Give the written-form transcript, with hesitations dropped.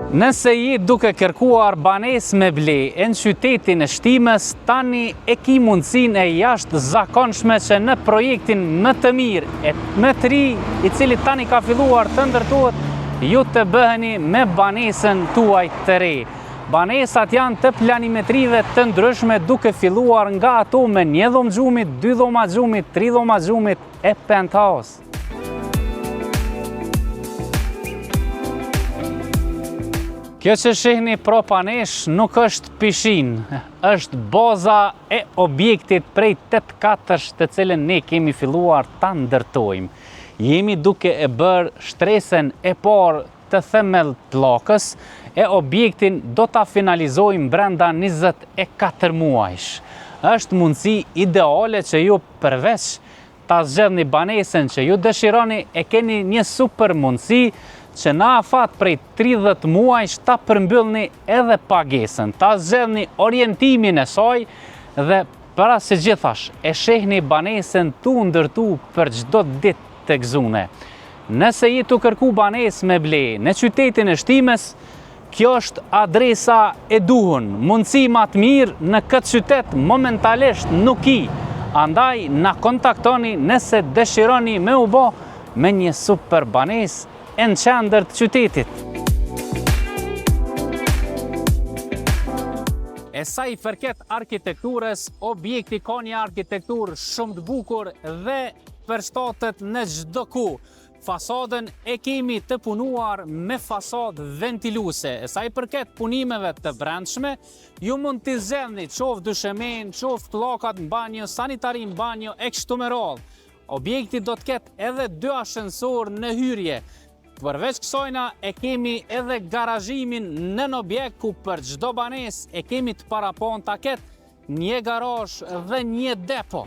Nëse je duke kërkuar banesë me ble në qytetin e Shtimës, tani e ki mundësinë e jashtëzakonshme që në projektin më të mirë e më të ri, i cili tani ka filluar të ndërtohet, ju të bëheni me banesën tuaj të re. Banesat janë të planimetrive të ndryshme, duke filluar nga ato me 1 dhomë gjumit, 2 dhoma gjumit, 3 dhoma gjumit e penthouse. Kjo që shihni propanesh nuk është pishin, është baza e objektit prej 8 katësh të cilën ne kemi filluar ta ndërtojmë. Jemi duke e bërë shtresën e parë të themel pllakës e objektin do ta finalizojmë brenda 24 muajsh. Është mundësi ideale që ju përveç ta zgjedhni banesën që ju dëshironi, e keni një super mundësi që na afat prej 30 muajsh ta përmbyllni edhe pagesën, ta zgjedhni orientimin e saj dhe para se gjithash e shehni banesën tu ndërtu për çdo ditë tek zune. Nëse je tu kërku banesë me ble në qytetin e Shtimës, kjo është adresa e duhur. Mundësi më të mirë në këtë qytet momentalisht nuk i. Andaj na kontaktoni nëse dëshironi me u bë me një super banesë në qendër të qytetit. E sa i përket arkitekturës, objekti ka një arkitekturë shumë të bukur dhe përshtatet në çdo ku. Fasadën e kemi të punuar me fasadë ventiluese. E sa i përket punimeve të brendshme, ju mund t'i zgjedhni qoftë dyshemen, qoftë pllakat në banjo, sanitari në banjo e kështu me radhë. Objekti do të ketë edhe 2 ashensor në hyrje. Përveç kësajna e kemi edhe garazhimin nën objekt ku për çdo banesë e kemi të parapon ta ketë një garazh dhe një depo.